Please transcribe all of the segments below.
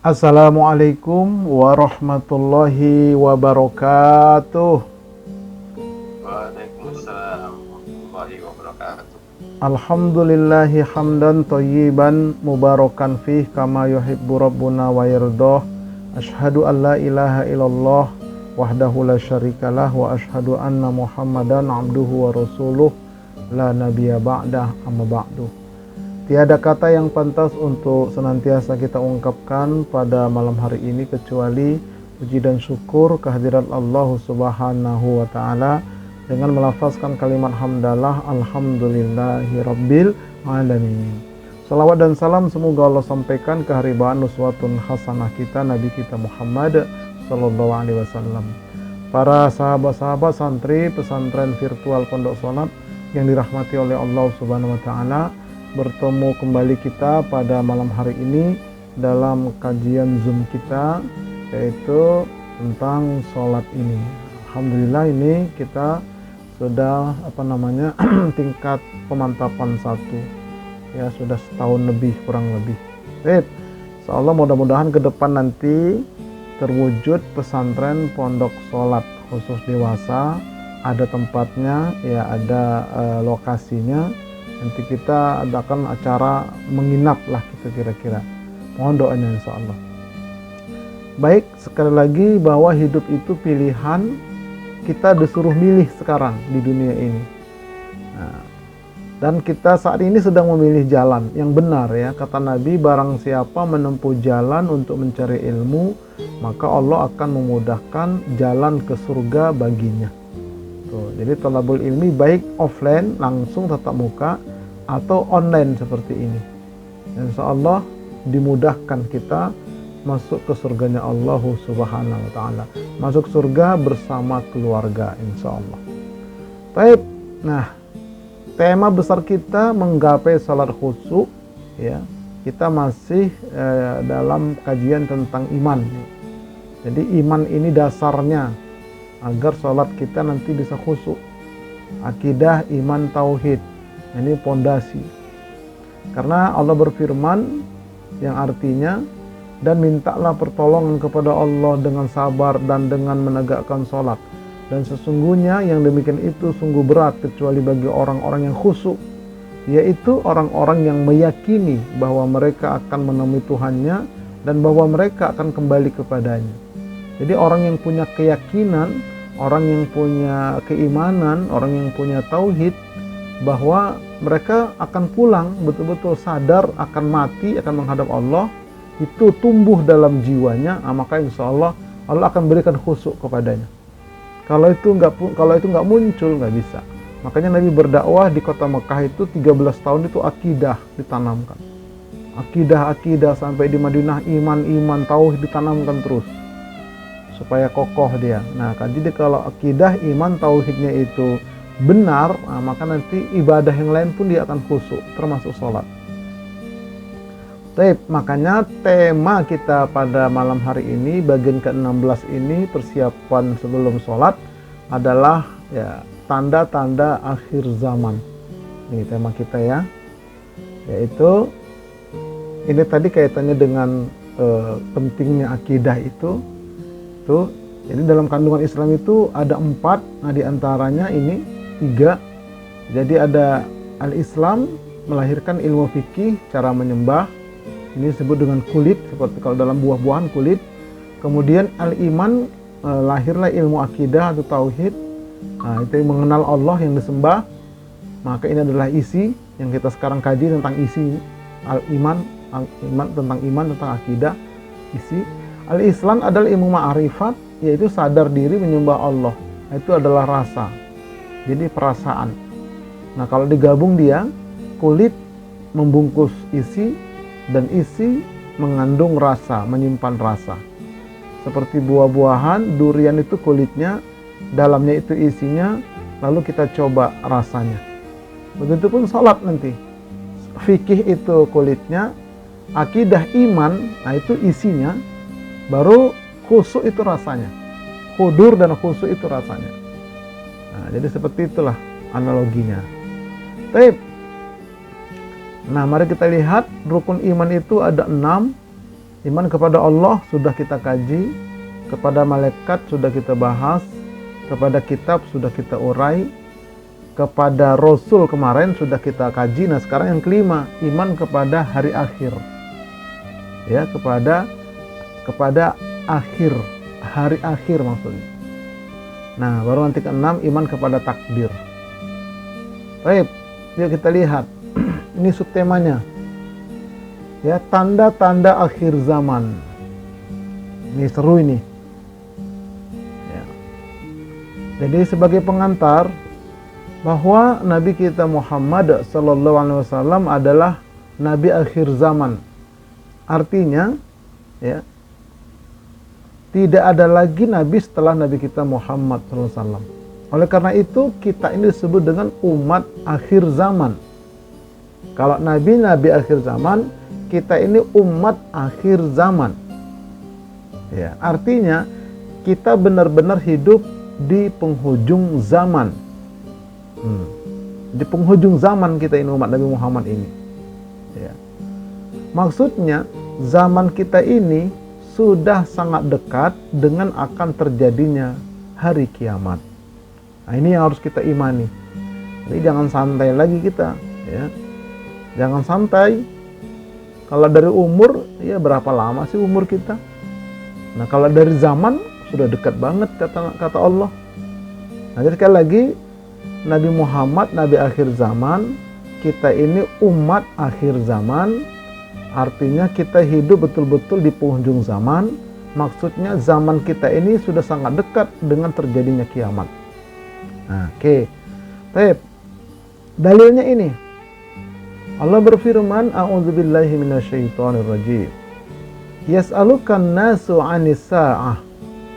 Assalamualaikum warahmatullahi wabarakatuh. Waalaikumsalam warahmatullahi wabarakatuh. Alhamdulillahi hamdan thayyiban mubarakan fih kama yuhibbu rabbuna wa yardah. Asyhadu an la ilaha illallah wahdahu la syarikalah wa asyhadu anna Muhammadan abduhu wa rasuluh la nabiyya ba'dah amma ba'du. Tiada kata yang pantas untuk senantiasa kita ungkapkan pada malam hari ini kecuali puji dan syukur kehadirat Allah Subhanahu wa taala dengan melafazkan kalimat hamdalah alhamdulillahirabbil alamin. Salawat dan salam semoga Allah sampaikan keharibaan uswatun hasanah kita Nabi kita Muhammad sallallahu alaihi wasallam. Para sahabat-sahabat santri pesantren virtual Pondok Salat yang dirahmati oleh Allah Subhanahu wa taala, bertemu kembali kita pada malam hari ini dalam kajian Zoom kita, yaitu tentang sholat ini. Alhamdulillah ini kita sudah tingkat pemantapan 1 ya, sudah setahun lebih kurang lebih. Insyaallah mudah-mudahan ke depan nanti terwujud pesantren pondok sholat khusus dewasa, ada tempatnya ya, ada lokasinya. Nanti kita adakan acara menginap lah gitu kira-kira. Mohon doanya insyaallah. Baik, sekali lagi bahwa hidup itu pilihan, kita disuruh milih sekarang di dunia ini. Nah, dan kita saat ini sedang memilih jalan yang benar ya. Kata Nabi, barang siapa menempuh jalan untuk mencari ilmu, maka Allah akan memudahkan jalan ke surga baginya. Tuh, jadi thalabul ilmi baik offline langsung tatap muka atau online seperti ini. Insyaallah dimudahkan kita masuk ke surganya Allah Subhanahu wa taala. Masuk surga bersama keluarga insyaallah. Baik. Nah, tema besar kita menggapai salat khusyuk ya. Kita masih dalam kajian tentang iman. Jadi iman ini dasarnya agar sholat kita nanti bisa khusyuk. Akidah, iman, tauhid, ini pondasi. Karena Allah berfirman yang artinya, dan mintalah pertolongan kepada Allah dengan sabar dan dengan menegakkan sholat. Dan sesungguhnya yang demikian itu sungguh berat kecuali bagi orang-orang yang khusyuk, yaitu orang-orang yang meyakini bahwa mereka akan menemui Tuhannya dan bahwa mereka akan kembali kepadanya. Jadi orang yang punya keyakinan, orang yang punya keimanan, orang yang punya tauhid bahwa mereka akan pulang, betul-betul sadar akan mati, akan menghadap Allah, itu tumbuh dalam jiwanya, maka insya Allah Allah akan berikan khusyuk kepadanya. Kalau itu nggak muncul, nggak bisa. Makanya Nabi berdakwah di kota Mekah itu 13 tahun itu akidah ditanamkan. Akidah sampai di Madinah iman, tauhid ditanamkan terus supaya kokoh dia. Nah, jadi kalau akidah, iman, tauhidnya itu benar, maka nanti ibadah yang lain pun dia akan khusyuk, termasuk sholat. Makanya tema kita pada malam hari ini, bagian ke-16 ini, persiapan sebelum sholat, adalah ya, tanda-tanda akhir zaman. Ini tema kita ya, yaitu ini tadi kaitannya dengan pentingnya akidah itu. Jadi dalam kandungan Islam itu ada 4, nah diantaranya ini 3. Jadi ada al-Islam, melahirkan ilmu fikih, cara menyembah, ini disebut dengan kulit, seperti kalau dalam buah-buahan kulit. Kemudian al-iman, lahirlah ilmu akidah atau tauhid, nah itu yang mengenal Allah yang disembah. Maka ini adalah isi yang kita sekarang kaji tentang isi al-iman tentang iman, tentang akidah, isi. Al-Islam adalah ilmu ma'rifat, yaitu sadar diri menyembah Allah. Itu adalah rasa, jadi perasaan. Nah kalau digabung dia, kulit membungkus isi, dan isi mengandung rasa, menyimpan rasa. Seperti buah-buahan, durian itu kulitnya, dalamnya itu isinya, lalu kita coba rasanya. Begitupun sholat nanti, fikih itu kulitnya, akidah iman, nah itu isinya, baru khusyuk itu rasanya, khudur dan khusyuk itu rasanya. Nah, jadi seperti itulah analoginya. Nah, mari kita lihat rukun iman itu ada 6. Iman kepada Allah sudah kita kaji, kepada malaikat sudah kita bahas, kepada kitab sudah kita urai, kepada Rasul kemarin sudah kita kaji. Nah sekarang yang kelima, iman kepada hari akhir. Ya, kepada akhir, hari akhir maksudnya. Nah baru nanti keenam, iman kepada takdir. Baik, yuk kita lihat. Ini subtemanya. Ya, tanda-tanda akhir zaman. Ini seru ini. Ya. Jadi sebagai pengantar bahwa Nabi kita Muhammad SAW adalah Nabi akhir zaman. Artinya, ya, tidak ada lagi Nabi setelah Nabi kita Muhammad SAW. Oleh karena itu kita ini disebut dengan umat akhir zaman. Kalau Nabi akhir zaman, kita ini umat akhir zaman. Ya, artinya kita benar-benar hidup di penghujung zaman. Di penghujung zaman kita ini umat Nabi Muhammad ini. Ya. Maksudnya zaman kita ini sudah sangat dekat dengan akan terjadinya hari kiamat. Nah, ini yang harus kita imani. Jadi jangan santai lagi kita, ya. Jangan santai. Kalau dari umur, ya berapa lama sih umur kita? Nah kalau dari zaman, sudah dekat banget kata Allah. Nah jadi sekali lagi, Nabi Muhammad, Nabi akhir zaman, kita ini umat akhir zaman, artinya kita hidup betul-betul di penghujung zaman. Maksudnya zaman kita ini sudah sangat dekat dengan terjadinya kiamat. Nah, oke. Baik. Dalilnya ini. Allah berfirman, a'udzubillahi minasyaitonirrajim. Yas'alukan nasu 'anis sa'ah.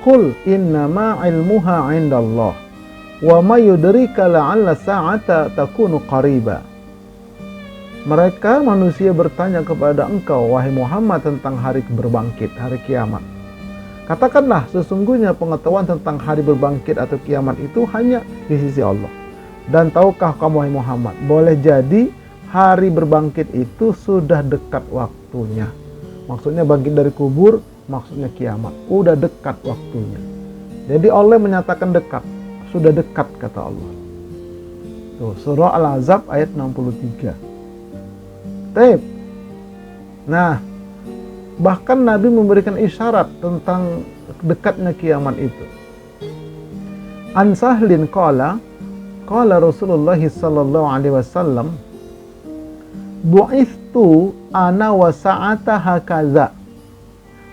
Qul innama 'ilmuha 'indallah. Wa ma yudrika la'alla sa'ata takunu qariba. Mereka manusia bertanya kepada engkau, wahai Muhammad, tentang hari berbangkit, hari kiamat. Katakanlah, sesungguhnya pengetahuan tentang hari berbangkit atau kiamat itu hanya di sisi Allah. Dan tahukah kamu, wahai Muhammad, boleh jadi hari berbangkit itu sudah dekat waktunya. Maksudnya bangkit dari kubur, maksudnya kiamat. Udah dekat waktunya. Jadi Allah menyatakan dekat. Sudah dekat kata Allah. Tuh, surah Al-Ahzab ayat 63. Taib. Nah, bahkan Nabi memberikan isyarat tentang dekatnya kiamat itu. An Sahlin qala Rasulullah sallallahu alaihi wasallam, bu'ithtu ana wa sa'ata hakaza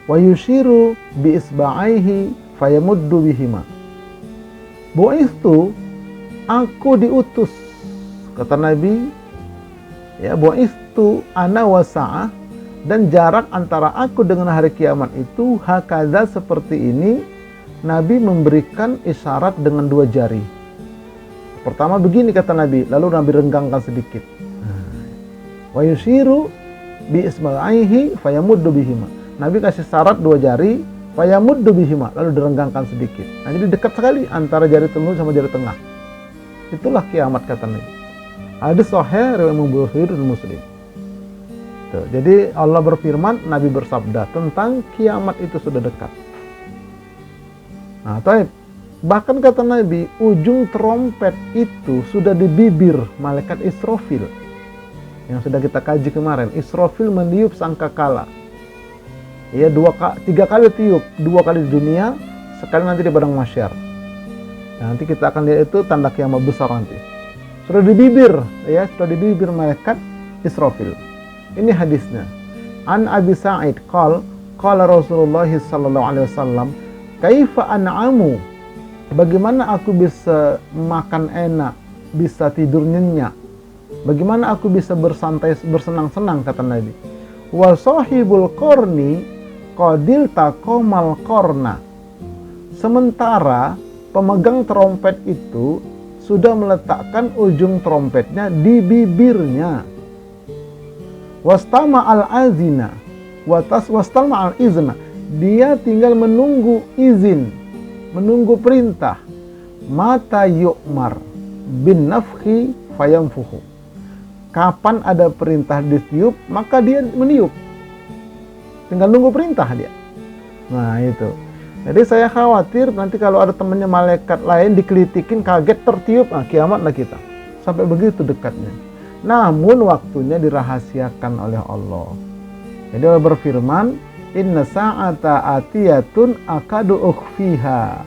wa yushiru bi isba'aihi fayamuddu bihima. Bu'ithtu, aku diutus, kata Nabi, ya, bu'ithtu ana wa sa'ah, dan jarak antara aku dengan hari kiamat itu hakaza, seperti ini. Nabi memberikan isyarat dengan dua jari. Pertama begini kata Nabi, lalu Nabi renggangkan sedikit. Wa yushiru bi isba'aihi fayamuddu bihima. Nabi kasih syarat dua jari, fayamuddu bihima, lalu direnggangkan sedikit. Nah, jadi dekat sekali antara jari telunjuk sama jari tengah. Itulah kiamat kata Nabi. Hadis sahih riwayat Bukhari dan Muslim. Tuh, jadi Allah berfirman, Nabi bersabda tentang kiamat itu sudah dekat. Nah, taib. Bahkan kata Nabi, ujung trompet itu sudah di bibir malaikat Israfil. Yang sudah kita kaji kemarin, Israfil meniup sangkakala. Ya, 3 kali tiup, 2 kali di dunia, sekali nanti di padang mahsyar. Nah, nanti kita akan lihat itu tanda kiamat besar nanti. Sudah di bibir, ya, sudah di bibir malaikat Israfil. Ini hadisnya. An Abi Sa'id qala Rasulullah sallallahu alaihi wasallam, kaifa an'amu? Bagaimana aku bisa makan enak, bisa tidur nyenyak? Bagaimana aku bisa bersantai, bersenang-senang, kata Nabi. Wa sahibul qarni qadil taqamal qarna. Sementara pemegang trompet itu sudah meletakkan ujung trompetnya di bibirnya. Wastama al-azina wastama al-izna. Dia tinggal menunggu izin, menunggu perintah. Mata yu'mar bin nafhi fayamfuhu. Kapan ada perintah ditiup, maka dia meniup. tinggal nunggu perintah dia. Nah itu. Jadi saya khawatir nanti kalau ada temannya malaikat lain dikelitikin, kaget, tertiup, kiamatlah kita. Sampai begitu dekatnya. Namun waktunya dirahasiakan oleh Allah. Jadi Allah berfirman, inna sa'ata atiyatun akadu ukhfiha.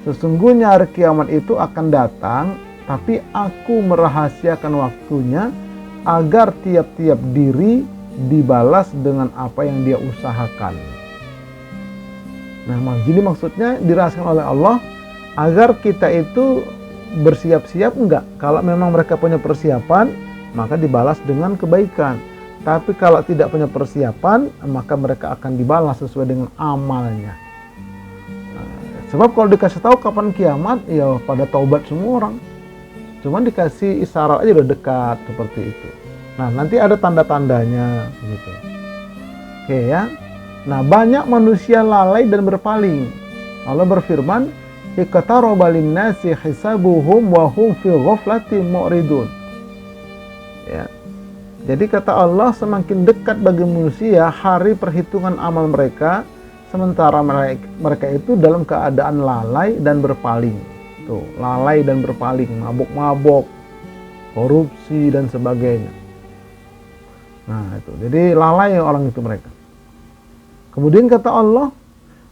Sesungguhnya hari kiamat itu akan datang, tapi aku merahasiakan waktunya agar tiap-tiap diri dibalas dengan apa yang dia usahakan. Nah, jadi maksudnya dirahasiakan oleh Allah agar kita itu bersiap-siap enggak. Kalau memang mereka punya persiapan, maka dibalas dengan kebaikan. Tapi kalau tidak punya persiapan, maka mereka akan dibalas sesuai dengan amalnya. Sebab kalau dikasih tahu kapan kiamat, ya pada taubat semua orang. Cuman dikasih isyarat aja udah dekat seperti itu. Nah, nanti ada tanda-tandanya gitu. Oke ya. Nah, banyak manusia lalai dan berpaling. Allah berfirman, iqtaraba lin-nasi hisabuhum wa hum fi ghaflatin mu'ridun. Ya. Jadi kata Allah, semakin dekat bagi manusia hari perhitungan amal mereka, sementara mereka itu dalam keadaan lalai dan berpaling. Tuh, lalai dan berpaling, mabuk-mabuk, korupsi dan sebagainya. Nah, itu. Jadi lalai orang itu mereka. Kemudian kata Allah,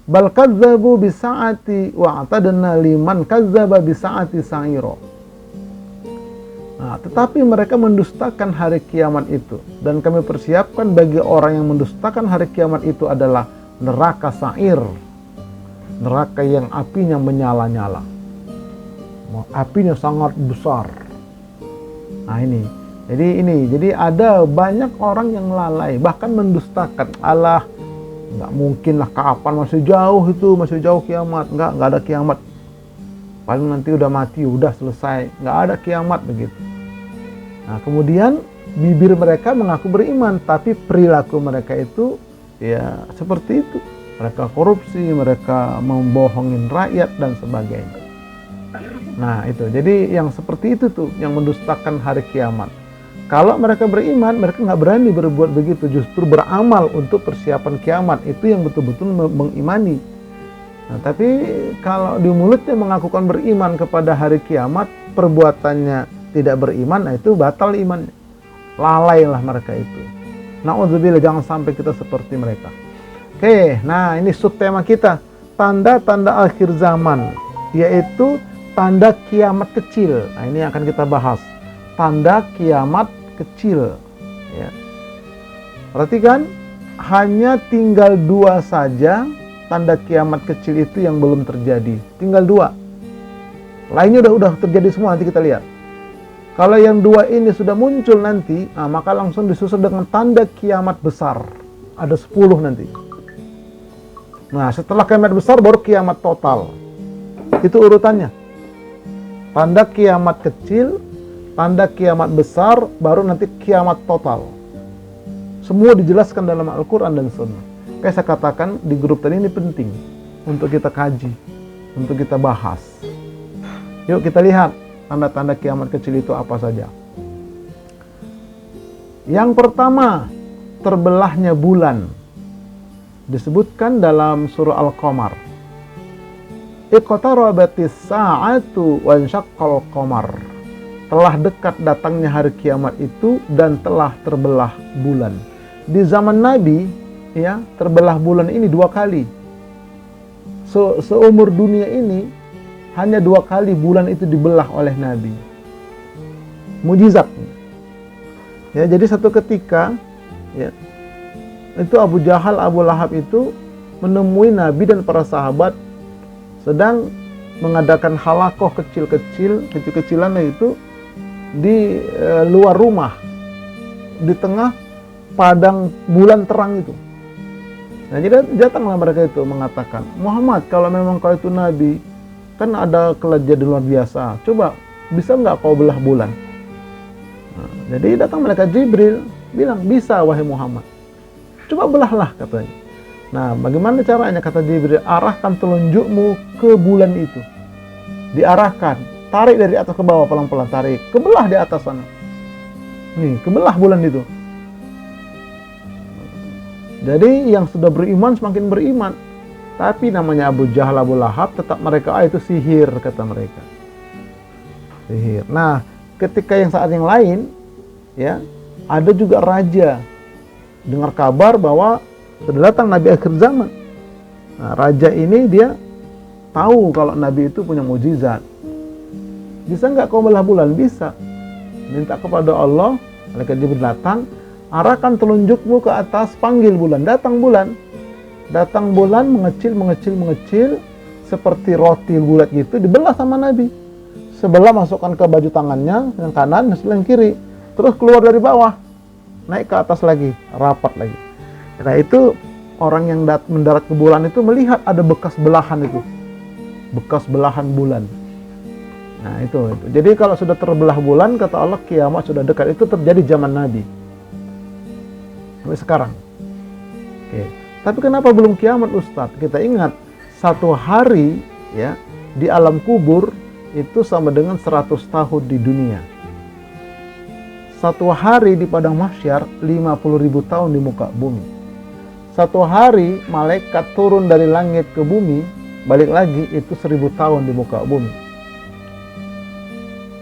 bal kadzabu bisa'ati wa atadna liman kadzdzaba bisa'ati sa'ira. Nah, tetapi mereka mendustakan hari kiamat itu, dan kami persiapkan bagi orang yang mendustakan hari kiamat itu adalah neraka sa'ir, neraka yang apinya menyala-nyala, apinya sangat besar. Nah ini, jadi ada banyak orang yang lalai, bahkan mendustakan. Allah, nggak mungkin lah, kapan, masih jauh kiamat, nggak ada kiamat, paling nanti udah mati, udah selesai, nggak ada kiamat begitu. Nah kemudian bibir mereka mengaku beriman, tapi perilaku mereka itu ya seperti itu. Mereka korupsi, mereka membohongin rakyat dan sebagainya. Nah itu, jadi yang seperti itu tuh yang mendustakan hari kiamat. Kalau mereka beriman, mereka nggak berani berbuat begitu, justru beramal untuk persiapan kiamat. Itu yang betul-betul mengimani. Nah, tapi kalau di mulutnya mengakukan beriman kepada hari kiamat, perbuatannya tidak beriman, nah itu batal imannya. Lalailah mereka itu. Na'udzubillah, jangan sampai kita seperti mereka. Oke, nah ini subtema kita, tanda-tanda akhir zaman, yaitu tanda kiamat kecil. Nah ini akan kita bahas, tanda kiamat kecil. Ya. Perhatikan, hanya tinggal 2 saja tanda kiamat kecil itu yang belum terjadi. Tinggal 2. Lainnya udah terjadi semua, nanti kita lihat. Kalau yang 2 ini sudah muncul nanti, maka langsung disusul dengan tanda kiamat besar. Ada 10 nanti. Nah, setelah kiamat besar baru kiamat total. Itu urutannya. Tanda kiamat kecil, tanda kiamat besar, baru nanti kiamat total. Semua dijelaskan dalam Al-Quran dan Sunnah. Kayak saya katakan di grup tadi, ini penting untuk kita kaji, untuk kita bahas. Yuk kita lihat tanda-tanda kiamat kecil itu apa saja. Yang pertama, terbelahnya bulan. Disebutkan dalam surah Al-Qamar. Iqtarabatis sa'atu wa insyaqqal qamar. Telah dekat datangnya hari kiamat itu dan telah terbelah bulan. Di zaman Nabi, ya, terbelah bulan ini 2 kali. Seumur dunia ini hanya 2 kali bulan itu dibelah oleh Nabi. Mujizat. Ya, jadi satu ketika, ya, itu Abu Jahal, Abu Lahab itu menemui Nabi dan para sahabat sedang mengadakan halakoh kecil-kecilan itu di luar rumah, di tengah padang bulan terang itu. Nah, jadi datanglah mereka itu mengatakan, Muhammad, kalau memang kau itu Nabi, kan ada kejadian luar biasa, coba bisa nggak kau belah bulan? Nah, jadi datang mereka Jibril, bilang, bisa wahai Muhammad, coba belahlah katanya. Nah, bagaimana caranya? Kata Jibril, arahkan telunjukmu ke bulan itu. Diarahkan, tarik dari atas ke bawah pelan-pelan, tarik, kebelah di atas sana. Nih, kebelah bulan itu. Jadi yang sudah beriman semakin beriman. Tapi namanya Abu Jahal, Abu Lahab, tetap mereka, itu sihir, kata mereka. Sihir. Nah, ketika yang saat yang lain, ya, ada juga raja dengar kabar bahwa sudah datang Nabi akhir zaman. Nah, raja ini dia tahu kalau Nabi itu punya mukjizat. Bisa nggak kau belah bulan? Bisa. Minta kepada Allah, malaikat Jibril datang, arahkan telunjukmu ke atas, panggil bulan. Datang bulan. Datang bulan, mengecil, seperti roti bulat gitu, dibelah sama Nabi. Sebelah masukkan ke baju tangannya, yang kanan, sebelah yang kiri. Terus keluar dari bawah, naik ke atas lagi, rapat lagi. Nah itu, orang yang mendarat ke bulan itu melihat ada bekas belahan itu. Bekas belahan bulan. Nah itu. Jadi kalau sudah terbelah bulan, kata Allah, kiamat sudah dekat. Itu terjadi zaman Nabi. Sampai sekarang. Oke. Tapi kenapa belum kiamat, Ustadz? Kita ingat, satu hari ya di alam kubur itu sama dengan 100 tahun di dunia. Satu hari di padang mahsyar 50.000 tahun di muka bumi. Satu hari malaikat turun dari langit ke bumi, balik lagi itu 1000 tahun di muka bumi.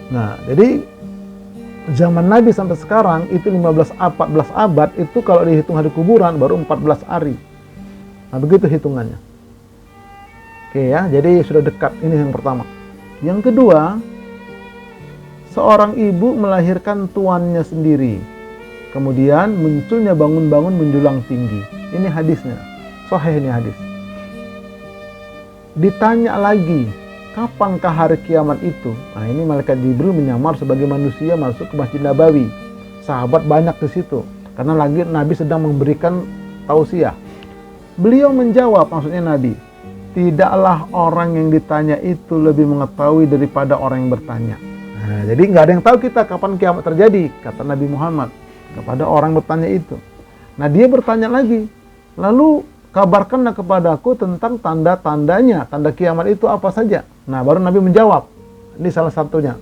Nah, jadi zaman Nabi sampai sekarang itu 14 abad itu kalau dihitung hari kuburan baru 14 hari. Nah, begitu hitungannya. Oke ya, jadi sudah dekat. Ini yang pertama. Yang kedua, seorang ibu melahirkan tuannya sendiri. Kemudian munculnya bangun-bangun menjulang tinggi. Ini hadisnya. Sahih ini hadis. Ditanya lagi, kapankah hari kiamat itu? Nah, ini malaikat Jibril menyamar sebagai manusia masuk ke Masjid Nabawi. Sahabat banyak di situ karena lagi Nabi sedang memberikan tausiah. Beliau menjawab, maksudnya Nabi, tidaklah orang yang ditanya itu lebih mengetahui daripada orang yang bertanya. Nah, jadi nggak ada yang tahu kita kapan kiamat terjadi, kata Nabi Muhammad kepada orang bertanya itu. Nah, dia bertanya lagi, lalu kabarkanlah kepadaku tentang tanda-tandanya, tanda kiamat itu apa saja. Nah, baru Nabi menjawab, ini salah satunya.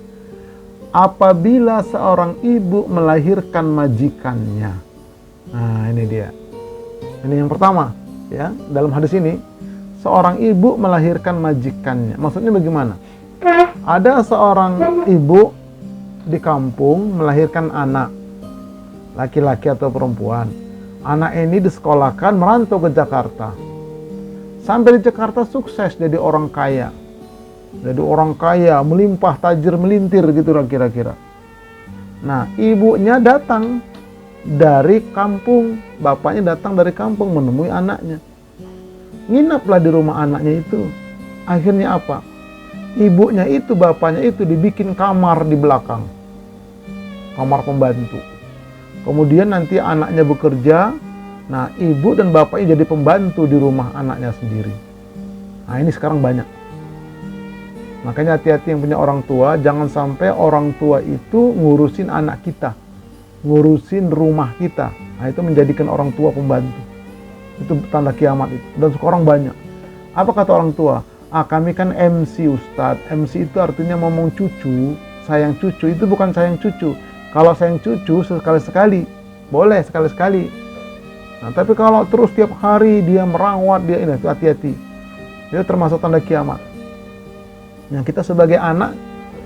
Apabila seorang ibu melahirkan majikannya. Nah, ini dia. Ini yang pertama. Ya, dalam hadis ini seorang ibu melahirkan majikannya. Maksudnya bagaimana? Ada seorang ibu di kampung melahirkan anak, laki-laki atau perempuan. Anak ini disekolahkan, merantau ke Jakarta. Sampai di Jakarta sukses jadi orang kaya. Jadi orang kaya, melimpah, tajir, melintir gitu kira-kira. Nah, ibunya datang dari kampung, bapaknya datang dari kampung menemui anaknya. Nginaplah di rumah anaknya itu. Akhirnya apa? Ibunya itu, bapaknya itu dibikin kamar di belakang. Kamar pembantu. Kemudian nanti anaknya bekerja. Nah, ibu dan bapaknya jadi pembantu di rumah anaknya sendiri. Nah, ini sekarang banyak. Makanya hati-hati yang punya orang tua. Jangan sampai orang tua itu ngurusin anak kita, ngurusin rumah kita. Nah, itu menjadikan orang tua pembantu. Itu tanda kiamat itu. Dan sekarang banyak. Apa kata orang tua? Kami kan MC, Ustadz. MC itu artinya ngomong cucu, sayang cucu. Itu bukan sayang cucu. Kalau sayang cucu sekali-sekali, boleh sekali-sekali. Nah, tapi kalau terus tiap hari dia merawat, dia ini, itu hati-hati. Itu termasuk tanda kiamat. Nah, kita sebagai anak,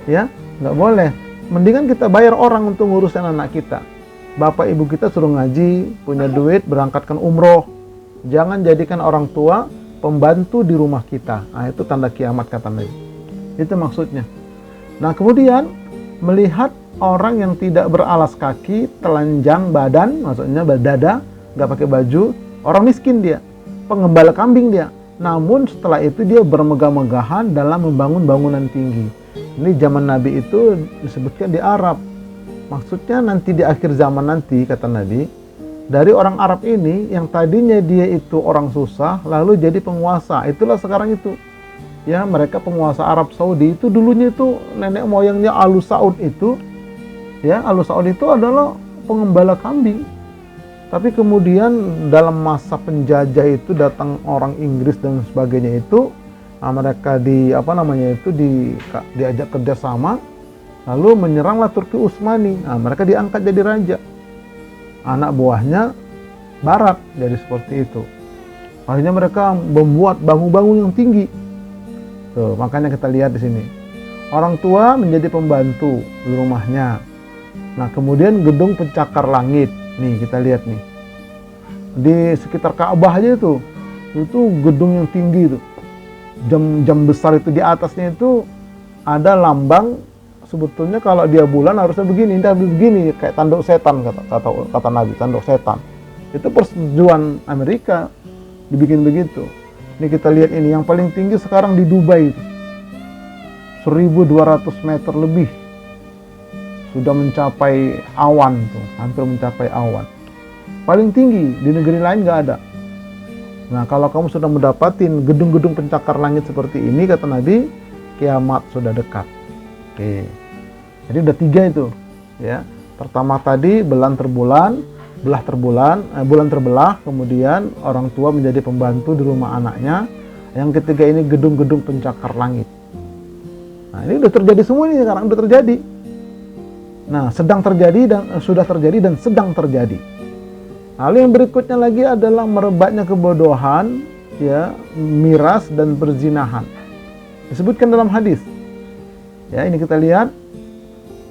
ya nggak boleh. Mendingan kita bayar orang untuk ngurusin anak kita. Bapak ibu kita suruh ngaji, punya duit, berangkatkan umroh. Jangan jadikan orang tua pembantu di rumah kita. Nah, itu tanda kiamat kata Nabi. Itu maksudnya. Nah, kemudian melihat orang yang tidak beralas kaki, telanjang badan, maksudnya dada, nggak pakai baju, orang miskin dia, pengembala kambing dia. Namun setelah itu dia bermegah-megahan dalam membangun bangunan tinggi. Ini zaman Nabi itu disebutkan di Arab. Maksudnya nanti di akhir zaman nanti, kata Nabi, dari orang Arab ini yang tadinya dia itu orang susah lalu jadi penguasa. Itulah sekarang itu. Ya, mereka penguasa Arab Saudi itu dulunya itu nenek moyangnya Alu Saud itu. Ya, Alu Saud itu adalah pengembala kambing. Tapi kemudian dalam masa penjajah itu datang orang Inggris dan sebagainya itu, nah mereka diajak kerjasama, lalu menyeranglah Turki Utsmani. Nah, mereka diangkat jadi raja. Anak buahnya Barat jadi seperti itu. Akhirnya mereka membuat bangun-bangun yang tinggi. Tuh, makanya kita lihat di sini. Orang tua menjadi pembantu di rumahnya. Nah, kemudian gedung pencakar langit. Nih, kita lihat nih. Di sekitar Ka'bah aja itu gedung yang tinggi itu. Jam besar itu di atasnya itu ada lambang. Sebetulnya kalau dia bulan harusnya begini, ini begini, kayak tanduk setan kata Nabi, tanduk setan. Itu persetujuan Amerika dibikin begitu. Ini kita lihat ini, yang paling tinggi sekarang di Dubai itu 1200 meter lebih, sudah mencapai awan tuh, hampir mencapai awan. Paling tinggi, di negeri lain nggak ada. Nah, kalau kamu sudah mendapatin gedung-gedung pencakar langit seperti ini, kata Nabi, kiamat sudah dekat. Oke, jadi udah 3 itu, ya. Pertama tadi bulan terbelah, kemudian orang tua menjadi pembantu di rumah anaknya. Yang ketiga ini gedung-gedung pencakar langit. Nah, ini udah terjadi semua ini sekarang, udah terjadi. Nah, sudah terjadi dan sedang terjadi. Lalu yang berikutnya lagi adalah merebaknya kebodohan, ya, miras dan perzinahan. Disebutkan dalam hadis. Ya, ini kita lihat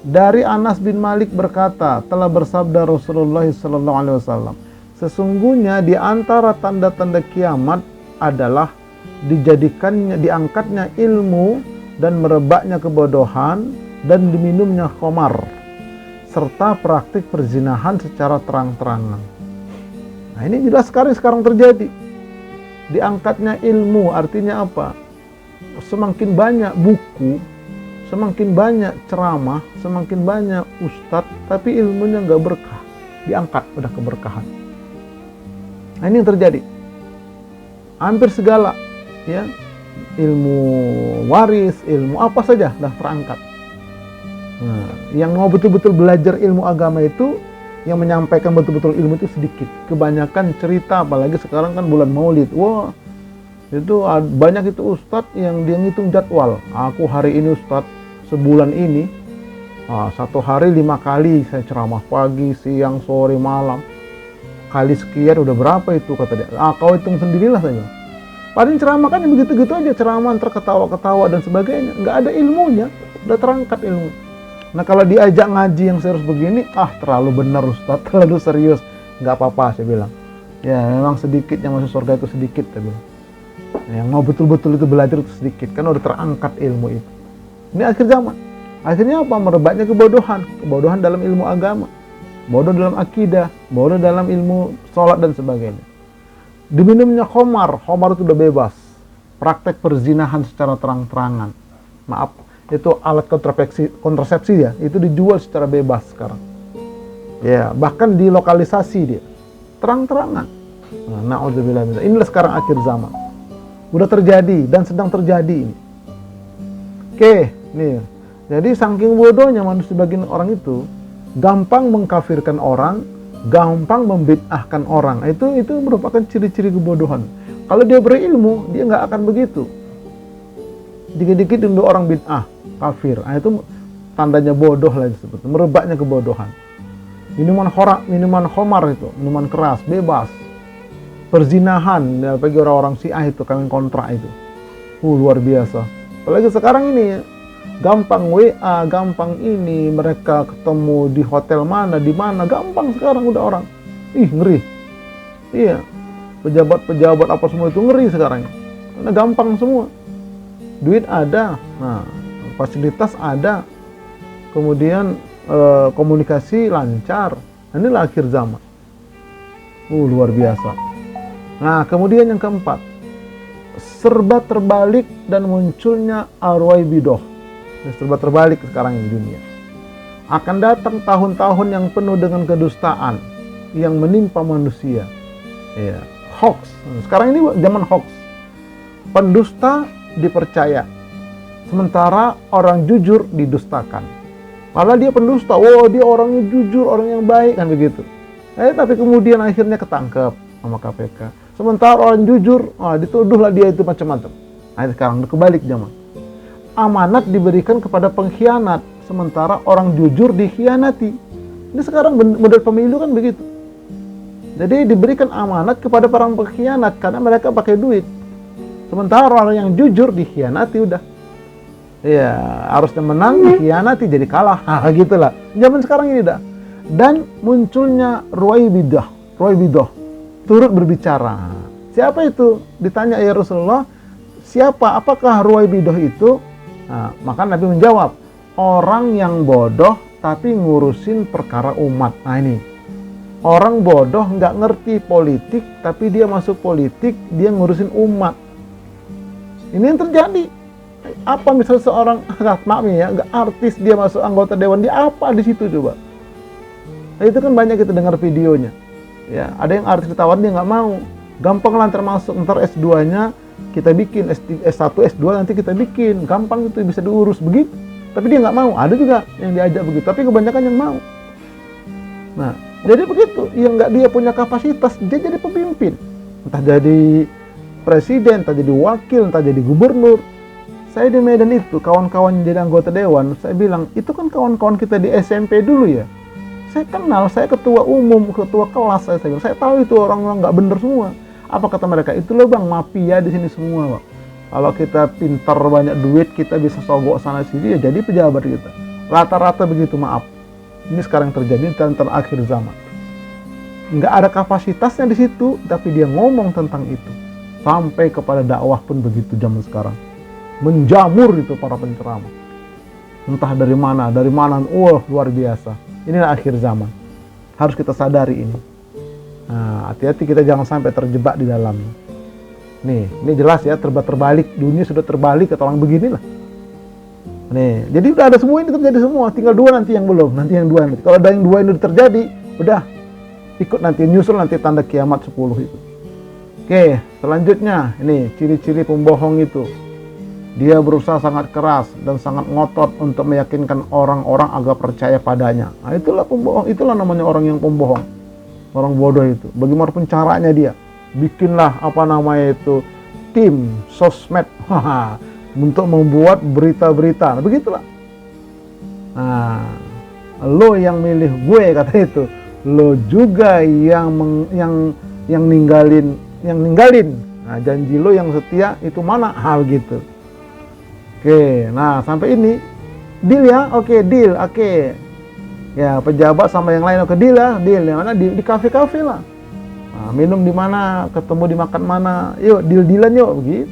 dari Anas bin Malik berkata, telah bersabda Rasulullah SAW, sesungguhnya di antara tanda-tanda kiamat adalah diangkatnya ilmu dan merebaknya kebodohan dan diminumnya khamar serta praktik perzinahan secara terang-terangan. Nah, ini jelas sekali sekarang terjadi. Diangkatnya ilmu artinya apa? Semakin banyak buku, semakin banyak ceramah, semakin banyak ustadz, tapi ilmunya nggak berkah. Diangkat udah keberkahan. Nah, ini yang terjadi. Hampir segala, ya, ilmu waris, ilmu apa saja dah terangkat. Nah, yang mau betul-betul belajar ilmu agama itu, yang menyampaikan betul-betul ilmu itu sedikit. Kebanyakan cerita, apalagi sekarang kan bulan Maulid. Wah, itu banyak itu ustadz yang dia ngitung jadwal. Aku hari ini ustadz, sebulan ini, 1 hari 5 kali saya ceramah, pagi, siang, sore, malam. Kali sekian udah berapa itu, kata dia. Kau hitung sendirilah, saya bilang. Paling ceramah kan yang begitu-gitu aja, ceramah ntar ketawa-ketawa dan sebagainya. Nggak ada ilmunya, udah terangkat ilmu. Nah, kalau diajak ngaji yang serius begini, terlalu benar Ustaz, terlalu serius. Nggak apa-apa, saya bilang. Ya, memang sedikit yang masuk surga itu sedikit, saya bilang. Nah, yang mau betul-betul itu belajar itu sedikit, kan udah terangkat ilmu itu. Ini akhir zaman. Akhirnya apa? Merebaknya kebodohan dalam ilmu agama, bodoh dalam akidah, bodoh dalam ilmu sholat dan sebagainya. Diminumnya khamar itu udah bebas. Praktek perzinahan secara terang-terangan. Maaf, itu alat kontrasepsi ya, itu dijual secara bebas sekarang. Ya, bahkan dilokalisasi dia. Terang-terangan. Nah, na'udzubillah min dzalik. Inilah sekarang akhir zaman. Udah terjadi dan sedang terjadi ini. Oke, nih. Jadi saking bodohnya manusia sebagian orang itu gampang mengkafirkan orang, gampang membid'ahkan orang. Itu merupakan ciri-ciri kebodohan. Kalau dia berilmu, dia nggak akan begitu. Dikit-dikit untuk orang bid'ah, kafir. Nah, itu tandanya bodoh lah disebut. Merebaknya kebodohan. Minuman khamar itu, minuman keras, bebas. Perzinahan, ya, bagi orang-orang Syiah itu, kawin kontrak itu. Luar biasa. Apalagi sekarang ini, gampang WA, gampang ini, mereka ketemu di hotel mana, di mana, gampang sekarang udah orang. Ngeri. Iya, pejabat-pejabat apa semua itu ngeri sekarang. Karena gampang semua. Duit ada, nah, fasilitas ada, kemudian komunikasi lancar. Inilah akhir zaman. Luar biasa. Nah, kemudian yang keempat, serba terbalik dan munculnya arwaibidoh. Serba terbalik sekarang di dunia. Akan datang tahun-tahun yang penuh dengan kedustaan yang menimpa manusia. Ya, hoax. Sekarang ini zaman hoax. Pendusta dipercaya, sementara orang jujur didustakan. Malah dia pendusta, dia orangnya jujur, orang yang baik, kan begitu. Tapi kemudian akhirnya ketangkep sama KPK. Sementara orang jujur, dituduhlah dia itu macam-macam. Nah, sekarang kebalik zaman. Amanat diberikan kepada pengkhianat, sementara orang jujur dikhianati. Ini sekarang model pemilu kan begitu. Jadi diberikan amanat kepada para pengkhianat karena mereka pakai duit. Sementara orang yang jujur dikhianati udah. Ya, harusnya menang dikhianati jadi kalah. Gitulah. Zaman sekarang ini dah. Dan munculnya Ruwaibidah turut berbicara. Siapa itu? Ditanya, ya Rasulullah, siapa? Apakah Ruwaibidah itu? Nah, maka Nabi menjawab, orang yang bodoh tapi ngurusin perkara umat. Nah ini, orang bodoh nggak ngerti politik tapi dia masuk politik, dia ngurusin umat. Ini yang terjadi. Apa misalnya seorang, maaf ya, nggak artis, dia masuk anggota dewan, dia apa di situ coba? Nah, itu kan banyak kita dengar videonya. Ya, ada yang artis ditawar dia nggak mau. Gampang lah termasuk ntar S2-nya kita bikin, S1, S2 nanti kita bikin, gampang itu bisa diurus begitu. Tapi dia nggak mau. Ada juga yang diajak begitu, tapi kebanyakan yang mau. Nah, jadi begitu. Yang nggak dia punya kapasitas, dia jadi pemimpin. Entah jadi presiden, entah jadi wakil, entah jadi gubernur. Saya di Medan itu, kawan-kawan jadi anggota dewan, saya bilang, itu kan kawan-kawan kita di SMP dulu ya. Saya kenal, saya ketua umum, ketua kelas, saya bilang, saya tahu itu orang-orang nggak bener semua. Apa kata mereka? Itu loh bang, mafia di sini semua, Pak. Kalau kita pintar banyak duit, kita bisa sogok sana sini, ya jadi pejabat kita. Rata-rata begitu, maaf. Ini sekarang terjadi dan terakhir zaman. Nggak ada kapasitasnya di situ, tapi dia ngomong tentang itu. Sampai kepada dakwah pun begitu zaman sekarang. Menjamur itu para penceramah. Entah dari mana, luar biasa. Inilah akhir zaman. Harus kita sadari ini. Nah, hati-hati kita jangan sampai terjebak di dalamnya. Nih, ini jelas ya, terbalik. Dunia sudah terbalik ke orang beginilah. Nih, jadi udah ada semua ini terjadi semua. Tinggal dua nanti yang belum, nanti yang dua nanti. Kalau ada yang dua ini terjadi, udah ikut nanti, nyusul nanti tanda kiamat 10 itu. Oke, selanjutnya ini ciri-ciri pembohong itu. Dia berusaha sangat keras dan sangat ngotot untuk meyakinkan orang-orang agar percaya padanya. Nah, itulah pembohong, itulah namanya orang yang pembohong. Orang bodoh itu. Bagaimanapun caranya dia. Bikinlah tim sosmed untuk membuat berita-berita. Nah, begitulah. Nah, lo yang milih gue kata itu. Lo juga yang ninggalin. Nah, janji lo yang setia itu mana? Hal gitu. Oke, nah sampai ini deal ya, oke deal, oke. Ya pejabat sama yang lain, oke deal ya, deal. Yang mana di kafe-kafe lah. Nah, minum di mana, ketemu di makan mana, yuk deal-dealan yuk, begitu.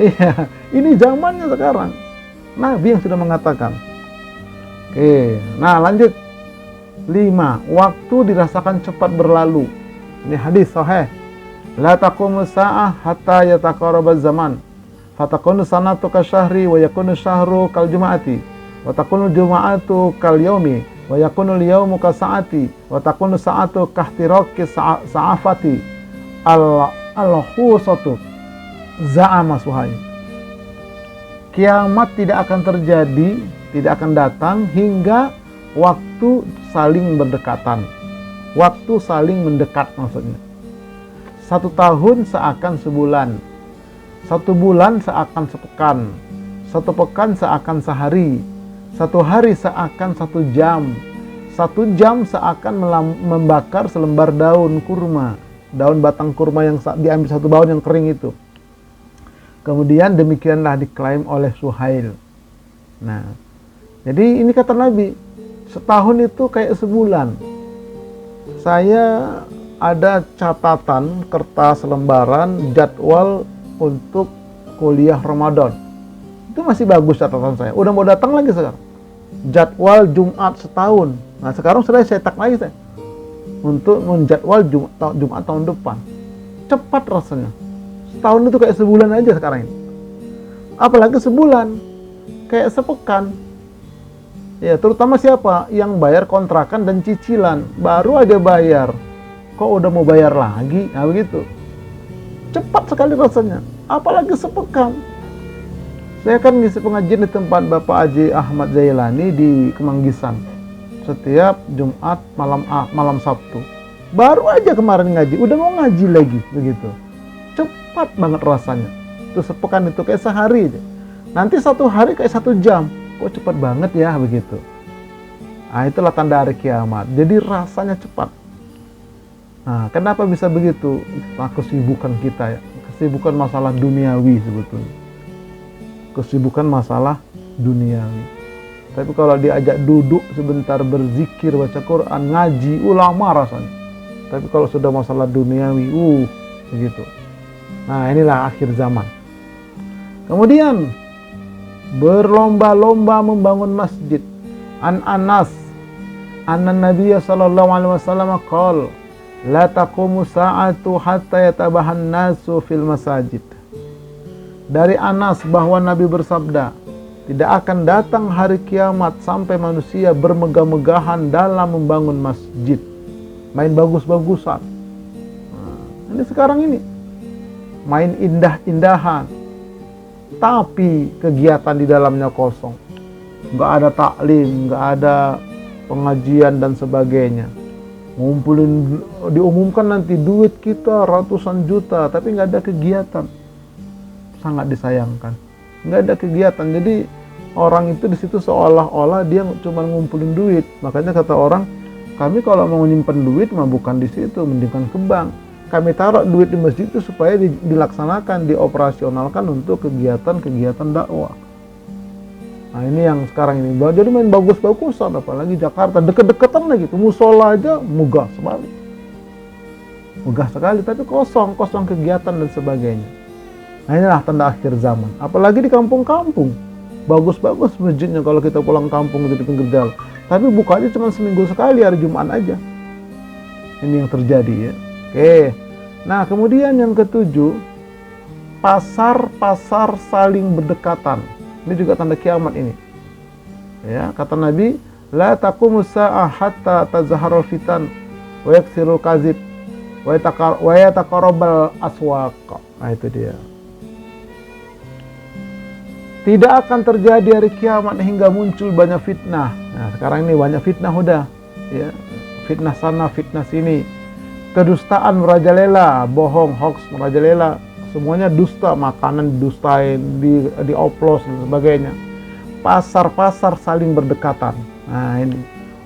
Iya, ini zamannya sekarang. Nabi yang sudah mengatakan. Oke, nah lanjut. 5. Waktu dirasakan cepat berlalu. Ini hadis sahih. La taqumu sa'ah hatta yataqarrabaz zaman. Fatakunu sanatu kasyahri wa yakunu syahru kal jum'ati wa takunu jum'atu kal yaumi wa yakunu yaumu ka sa'ati wa takunu sa'atu kahtiraki sa'afati al-khusatu za'ama Suhaib. Kiamat tidak akan terjadi, tidak akan datang hingga waktu saling berdekatan. Waktu saling mendekat maksudnya. 1 tahun seakan sebulan. 1 bulan seakan sepekan, 1 pekan seakan sehari, 1 hari seakan 1 jam, 1 jam seakan membakar selembar daun kurma, daun batang kurma yang diambil 1 daun yang kering itu. Kemudian demikianlah diklaim oleh Suhail. Nah, jadi ini kata Nabi, setahun itu kayak sebulan. Saya ada catatan kertas lembaran jadwal untuk kuliah Ramadan. Itu masih bagus catatan saya. Udah mau datang lagi sekarang. Jadwal Jumat setahun. Nah sekarang sudah saya cetak lagi saya. Untuk menjadwal Jumat tahun depan. Cepat rasanya. Setahun itu kayak sebulan aja sekarang ini. Apalagi sebulan. Kayak sepekan. Ya terutama siapa? Yang bayar kontrakan dan cicilan. Baru aja bayar. Kok udah mau bayar lagi? Nah begitu. Cepat sekali rasanya, apalagi sepekan. Saya kan ngisi pengajian di tempat Bapak Haji Ahmad Zailani di Kemanggisan setiap Jumat malam Sabtu. Baru aja kemarin ngaji, udah mau ngaji lagi begitu. Cepat banget rasanya. Itu sepekan itu kayak sehari aja. Nanti 1 hari kayak 1 jam. Kok cepat banget ya begitu. Nah itulah tanda hari kiamat. Jadi rasanya cepat. Nah, kenapa bisa begitu? Nah, kesibukan kita ya, kesibukan masalah duniawi sebetulnya. Kesibukan masalah duniawi. Tapi kalau diajak duduk sebentar berzikir, baca Quran, ngaji, lama rasanya. Tapi kalau sudah masalah duniawi, begitu. Nah, inilah akhir zaman. Kemudian berlomba-lomba membangun masjid. An Anas, anna Nabiya sallallahu alaihi wasallam qala, la taqumu sa'atu hatta yatabahan nasu fil masajid. Dari Anas bahwa Nabi bersabda, tidak akan datang hari kiamat sampai manusia bermegah-megahan dalam membangun masjid, main bagus-bagusan. Ini sekarang ini main indah-indahan, tapi kegiatan di dalamnya kosong. Nggak ada taklim, nggak ada pengajian dan sebagainya. Ngumpulin, diumumkan nanti duit kita ratusan juta, tapi nggak ada kegiatan. Sangat disayangkan. Nggak ada kegiatan. Jadi orang itu di situ seolah-olah dia cuma ngumpulin duit. Makanya kata orang, kami kalau mau nyimpen duit mah bukan di situ, mendingan ke bank. Kami taruh duit di masjid itu supaya dilaksanakan, dioperasionalkan untuk kegiatan-kegiatan dakwah. Nah, ini yang sekarang ini. Jadi main bagus-bagusan, apalagi Jakarta deket-deketan lagi gitu. Musola aja megah sekali. Megah sekali, tapi kosong kegiatan dan sebagainya. Nah, inilah tanda akhir zaman. Apalagi di kampung-kampung. Bagus-bagus masjidnya kalau kita pulang kampung gitu di pinggir jalan. Tapi bukanya cuma seminggu sekali, hari Jumat aja. Ini yang terjadi ya. Oke. Nah, kemudian yang ketujuh, pasar-pasar saling berdekatan. Ini juga tanda kiamat ini. Ya, kata Nabi, la taqumu sa'ah hatta tazharul fitan wa yaksirul kazib wa yataqarrabal aswaq. Nah, itu dia. Tidak akan terjadi hari kiamat hingga muncul banyak fitnah. Nah, sekarang ini banyak fitnah udah, ya. Fitnah sana, fitnah sini. Kedustaan merajalela, bohong, hoax merajalela. Semuanya dusta, makanan didustain, dioplos dan sebagainya. Pasar-pasar saling berdekatan. Nah, ini.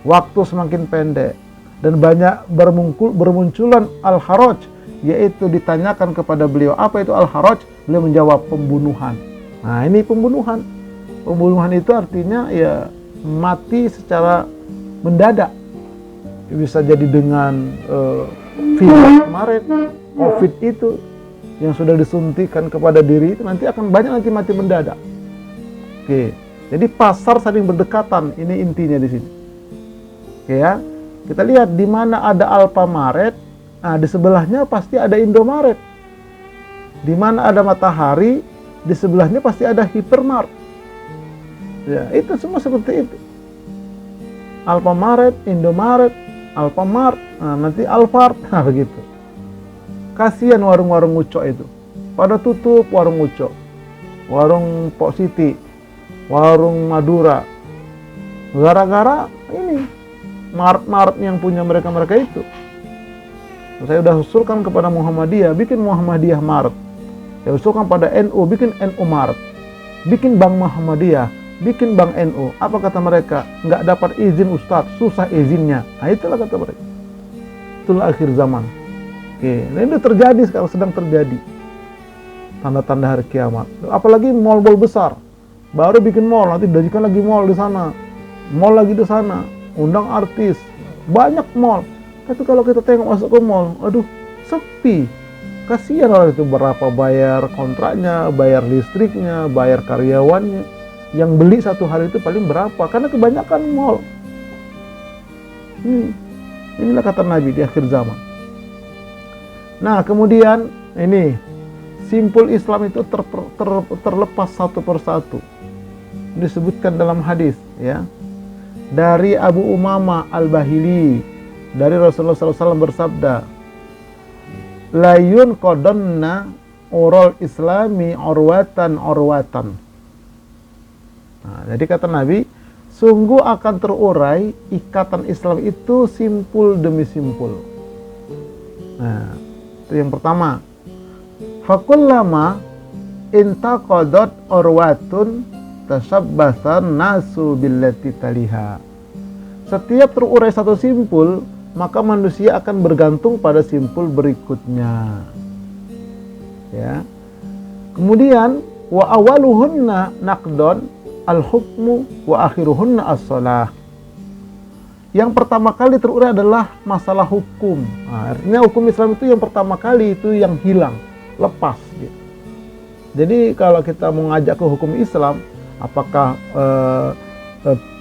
Waktu semakin pendek dan banyak bermunculan al-haraj, yaitu ditanyakan kepada beliau, apa itu al-haraj? Beliau menjawab, pembunuhan. Nah, ini pembunuhan. Pembunuhan itu artinya ya mati secara mendadak. Bisa jadi dengan virus kemarin, COVID itu yang sudah disuntikan kepada diri itu nanti akan banyak nanti mati mendadak. Oke. Jadi pasar saling berdekatan, ini intinya di sini. Oke ya. Kita lihat di mana ada Alfamaret, nah di sebelahnya pasti ada Indomaret. Di mana ada Matahari, di sebelahnya pasti ada Hypermart. Ya, itu semua seperti itu. Alfamaret, Indomaret, Alfamart, nah, nanti Alfart, nah begitu. Kasihan warung-warung Ucok itu. Pada tutup warung Ucok, warung Pok Siti, warung Madura. Gara-gara ini Mart-Mart yang punya mereka itu. Saya sudah usulkan kepada Muhammadiyah, bikin Muhammadiyah Mart. Saya usulkan pada NU, bikin NU Mart. Bikin Bank Muhammadiyah, bikin Bank NU. Apa kata mereka? Nggak dapat izin Ustadz, susah izinnya. Nah, itulah kata mereka. Itulah akhir zaman. Oke, nah ini terjadi sekarang, sedang terjadi. Tanda-tanda hari kiamat. Apalagi mall-mall besar. Baru bikin mall, nanti jadikan lagi mall di sana. Mall lagi di sana. Undang artis. Banyak mall. Tapi kalau kita tengok masuk ke mall, aduh, sepi. Kasihan orang itu, berapa bayar kontraknya, bayar listriknya, bayar karyawannya. Yang beli satu hari itu paling berapa? Karena kebanyakan mall. Inilah kata Nabi di akhir zaman. Nah, kemudian ini simpul Islam itu terlepas satu persatu. Disebutkan dalam hadis ya. Dari Abu Umamah Al-Bahili, dari Rasulullah SAW bersabda, layun qadonna urul islami urwatan. Nah, jadi kata Nabi, sungguh akan terurai ikatan Islam itu simpul demi simpul. Nah, itu yang pertama. Fakullama intaqadat urwatun tasabbasan nasu billati taliha. Setiap terurai satu simpul, maka manusia akan bergantung pada simpul berikutnya. Ya. Kemudian wa awaluhunna naqdon al-hukmu wa akhiruhunna as-shalah. Yang pertama kali terurai adalah masalah hukum. Nah, artinya hukum Islam itu yang pertama kali itu yang hilang, lepas. Gitu. Jadi kalau kita mau ngajak ke hukum Islam, apakah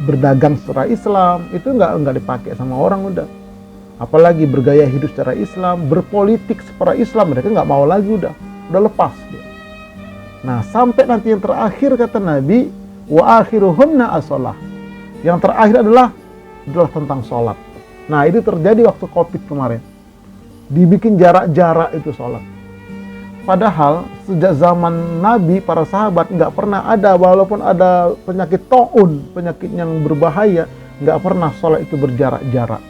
berdagang secara Islam, itu nggak dipakai sama orang udah. Apalagi bergaya hidup secara Islam, berpolitik secara Islam, mereka nggak mau lagi udah lepas. Gitu. Nah, sampai nanti yang terakhir kata Nabi, wa akhiruhunna as-shalah. Yang terakhir adalah tentang sholat. Nah, itu terjadi waktu COVID kemarin. Dibikin jarak-jarak itu sholat. Padahal sejak zaman Nabi, para sahabat nggak pernah ada, walaupun ada penyakit taun, penyakit yang berbahaya, nggak pernah sholat itu berjarak-jarak.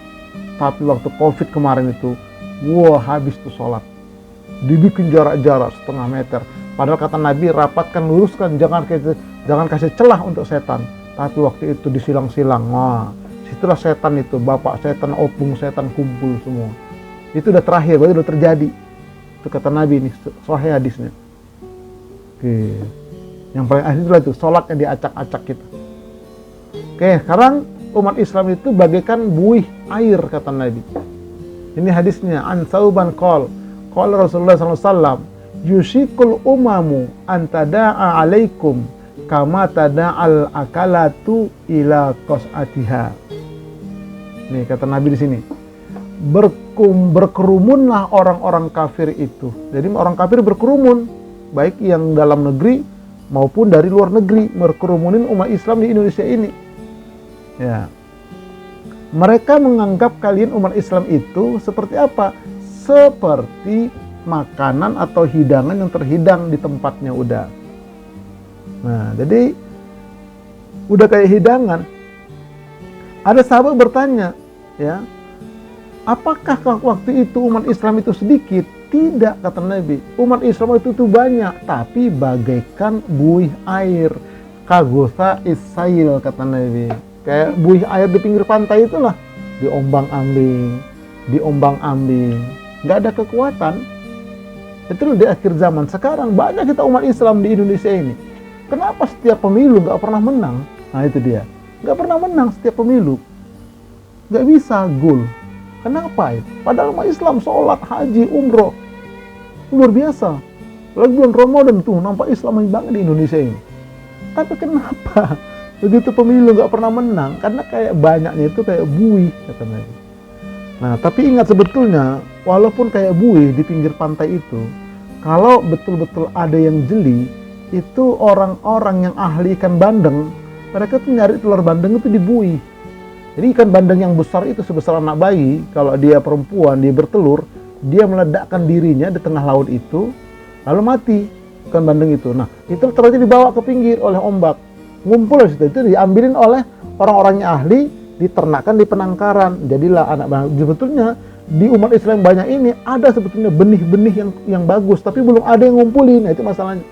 Tapi waktu COVID kemarin itu, wah habis tuh sholat. Dibikin jarak-jarak setengah meter. Padahal kata Nabi, rapatkan, luruskan, jangan kasih celah untuk setan. Tapi waktu itu disilang-silang. Wah, situlah setan itu, bapak setan, opung setan kumpul semua. Itu udah terakhir, berarti udah terjadi. Itu kata Nabi ini, sahih hadisnya. Oke. Yang paling akhir itulah itu, sholat yang diacak-acak kita. Oke, sekarang umat Islam itu bagaikan buih air kata Nabi. Ini hadisnya, an Sauban qala Rasulullah SAW, yushikul umamu antada'a alaikum kama tada'al akalatu ila qas'atiha. Nih kata Nabi di sini, berkerumunlah orang-orang kafir itu. Jadi orang kafir berkerumun, baik yang dalam negeri maupun dari luar negeri, berkerumunin umat Islam di Indonesia ini. Ya, mereka menganggap kalian umat Islam itu seperti apa? Seperti makanan atau hidangan yang terhidang di tempatnya udah. Nah, jadi udah kayak hidangan. Ada sahabat bertanya, ya, apakah waktu itu umat Islam itu sedikit? Tidak, kata Nabi. Umat Islam itu tuh banyak, tapi bagaikan buih air. Kagotha isail, kata Nabi. Kayak buih air di pinggir pantai itulah. Diombang-ambing. Nggak ada kekuatan. Itu di akhir zaman. Sekarang banyak kita umat Islam di Indonesia ini. Kenapa setiap pemilu nggak pernah menang? Nah itu dia. Nggak pernah menang setiap pemilu. Nggak bisa goal. Kenapa itu? Padahal umat Islam sholat, haji, umroh. Luar biasa. Lagi bulan Ramadan tuh nampak Islam banget di Indonesia ini. Tapi kenapa begitu pemilu nggak pernah menang? Karena kayak banyaknya itu kayak buih, kata Nabi. Nah, tapi ingat sebetulnya, walaupun kayak buih di pinggir pantai itu, kalau betul-betul ada yang jeli, itu orang-orang yang ahli ikan bandeng, mereka tuh nyari telur bandeng itu di buih. Jadi ikan bandeng yang besar itu sebesar anak bayi, kalau dia perempuan, dia bertelur, dia meledakkan dirinya di tengah laut itu, lalu mati ikan bandeng itu. Nah, itu ternyata dibawa ke pinggir oleh ombak. Ngumpul di situ, itu diambilin oleh orang-orangnya ahli, diternakkan di penangkaran. Jadilah anak bandeng. Sebetulnya di umat Islam banyak ini ada sebetulnya benih-benih yang bagus, tapi belum ada yang ngumpulin. Nah, itu masalahnya.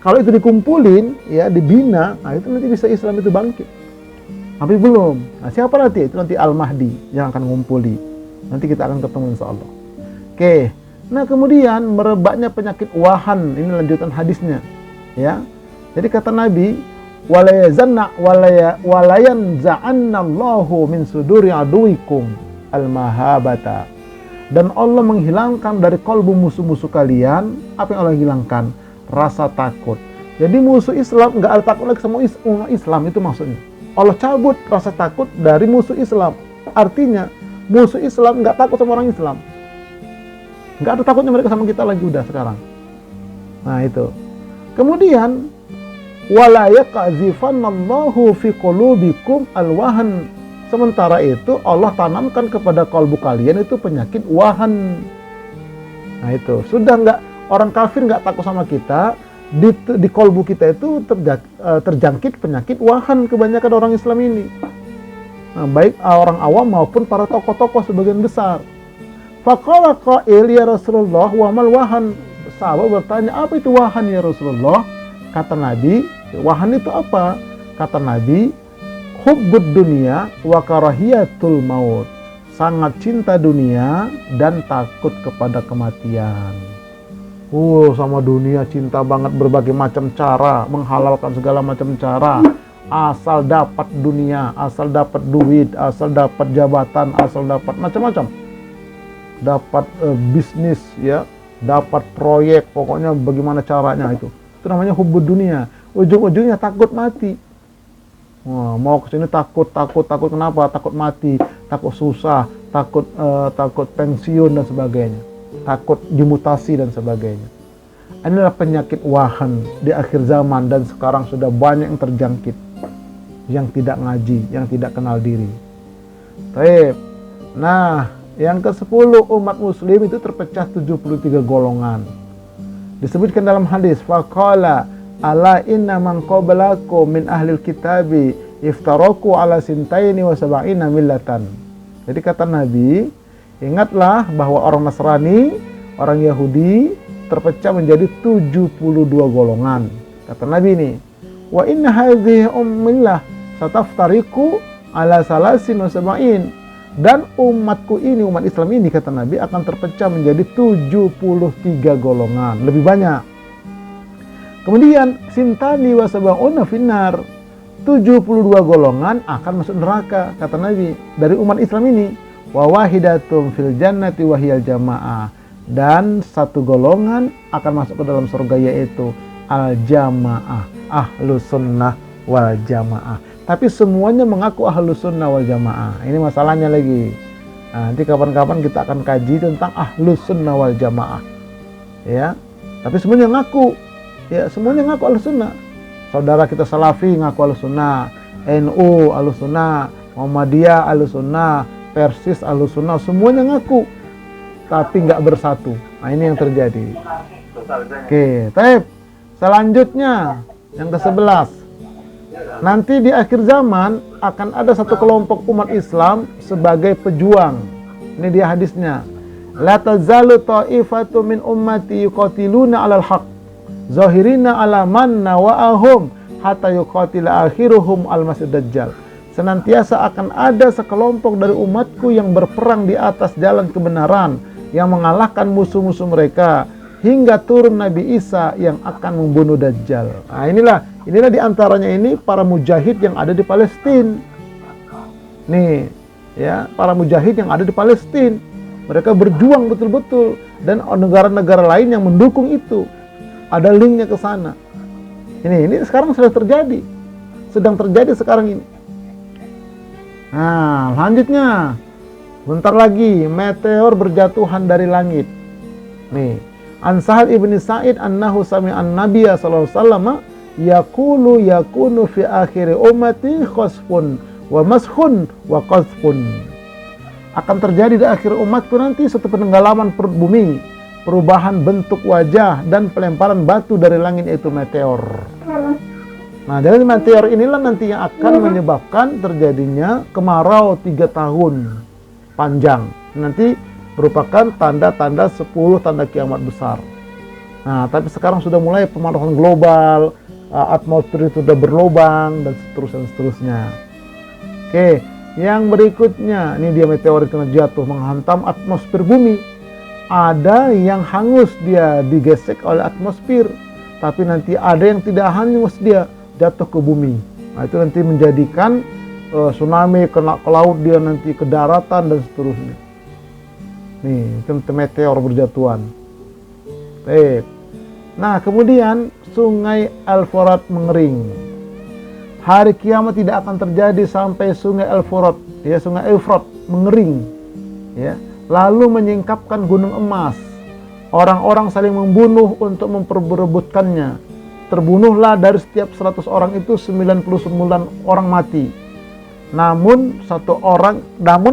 Kalau itu dikumpulin, ya dibina, nah itu nanti bisa Islam itu bangkit. Tapi belum. Nah, siapa nanti? Itu nanti Al-Mahdi yang akan ngumpuli. Nanti kita akan ketemu insya Allah. Oke. Nah, kemudian merebaknya penyakit wahan. Ini lanjutan hadisnya. Ya. Jadi kata Nabi, walayan za'annallahu min suduri aduikum al-mahabata. Dan Allah menghilangkan dari kalbu musuh-musuh kalian, apa yang Allah hilangkan? Rasa takut. Jadi musuh Islam nggak ada takut lagi sama umat Islam, itu maksudnya. Allah cabut rasa takut dari musuh Islam. Artinya musuh Islam nggak takut sama orang Islam. Nggak ada takutnya mereka sama kita lagi udah sekarang. Nah itu. Kemudian wala yaqzifannallahu fi qulubikum alwahan. Sementara itu Allah tanamkan kepada kalbu kalian itu penyakit wahan. Nah itu sudah nggak, orang kafir nggak takut sama kita. Di kalbu kita itu terjangkit penyakit wahan kebanyakan orang Islam ini. Nah, baik orang awam maupun para tokoh-tokoh sebagian besar. Faqala qail ya Rasulullah wa mal wahan. Sahabat bertanya, apa itu wahan ya Rasulullah? Kata Nabi, wahan itu apa? Kata Nabi, hubbud dunya wa karahiyatul maut. sangat cinta dunia dan takut kepada kematian. Sama dunia cinta banget, berbagai macam cara, menghalalkan segala macam cara, asal dapat dunia, asal dapat duit, asal dapat jabatan, asal dapat macam-macam, dapat bisnis, ya, dapat proyek, pokoknya bagaimana caranya itu namanya hubbud dunia. Ujung-ujungnya takut mati. Mau kesini takut kenapa? Takut mati, takut susah, takut pensiun dan sebagainya, takut dimutasi dan sebagainya. Inilah penyakit wahan di akhir zaman, dan sekarang sudah banyak yang terjangkit, yang tidak ngaji, yang tidak kenal diri. Baik. Nah, yang ke-10, umat muslim itu terpecah 73 golongan. Disebutkan dalam hadis, faqala ala inna man qablakum min ahlil kitabi iftaraku ala sintaini wa sab'ina millatan. Jadi kata Nabi, ingatlah bahwa orang Nasrani, orang Yahudi terpecah menjadi 72 golongan. Kata Nabi ini, wa inna hadhihi ummillah sataftariku ala salasin wa sab'in. Dan umatku ini, umat Islam ini, kata Nabi, akan terpecah menjadi 73 golongan, lebih banyak. Kemudian sintani wa sab'una finnar, 72 golongan akan masuk neraka, kata Nabi, dari umat Islam ini. Wa wahidatum fil jannati wa hiyal jamaah, dan satu golongan akan masuk ke dalam surga, yaitu al-jamaah, ahlus sunnah wal jamaah. Tapi semuanya mengaku ahlus sunnah wal jamaah. Ini masalahnya lagi. Nanti kapan-kapan kita akan kaji tentang ahlus sunnah wal jamaah, ya. Tapi semuanya ngaku, ya, semuanya ngaku ahlus sunnah. Saudara kita Salafi ngaku ahlus sunnah, NU ahlus sunnah, Muhammadiyah ahlus sunnah, Persis ahlus sunnah, semuanya ngaku, tapi nggak bersatu. Nah, ini yang terjadi. Oke, baik. Selanjutnya yang ke-11. Nanti di akhir zaman akan ada satu kelompok umat Islam sebagai pejuang. Ini dia hadisnya. La tazalu ta'ifatu min ummati yuqatiluna 'alal haqq zahirina 'ala man nawa'ahum hatta yuqatila akhiruhum al-masih dajjal. Senantiasa akan ada sekelompok dari umatku yang berperang di atas jalan kebenaran, yang mengalahkan musuh-musuh mereka hingga turun Nabi Isa yang akan membunuh Dajjal. Nah, inilah diantaranya ini para mujahid yang ada di Palestina. Nih, ya, para mujahid yang ada di Palestina. Mereka berjuang betul-betul, dan negara-negara lain yang mendukung itu. Ada linknya ke sana. Ini sekarang sudah terjadi, sedang terjadi sekarang ini. Nah, selanjutnya, bentar lagi meteor berjatuhan dari langit. Nih, An Sahal ibni Sa'id annahu sami'an Nabiyya sallallahu alaihi wasallam yaqulu yakunu fi akhir ummati khasfun wa mashun wa qazfun. Akan terjadi di akhir umatku nanti suatu penenggelaman perut bumi, perubahan bentuk wajah, dan pelemparan batu dari langit, yaitu meteor. Nah, dari meteor inilah nanti yang akan menyebabkan terjadinya kemarau 3 tahun panjang. Nanti merupakan tanda-tanda 10 tanda kiamat besar. Nah, tapi sekarang sudah mulai pemanasan global, atmosfer itu sudah berlubang, dan seterusnya. Oke, yang berikutnya, ini dia meteor itu jatuh menghantam atmosfer bumi. Ada yang hangus, dia digesek oleh atmosfer, tapi nanti ada yang tidak hangus, dia jatuh ke bumi. Nah, itu nanti menjadikan tsunami, kena ke laut, dia nanti ke daratan, dan seterusnya. Nih, itu meteor berjatuhan. Baik. Nah, kemudian sungai Al-Furat mengering. Hari kiamat tidak akan terjadi sampai sungai Al-Furat, ya, sungai Efrat mengering, ya, lalu menyingkapkan gunung emas. Orang-orang saling membunuh untuk memperebutkannya. Terbunuhlah dari setiap 100 orang itu 99 orang mati. Namun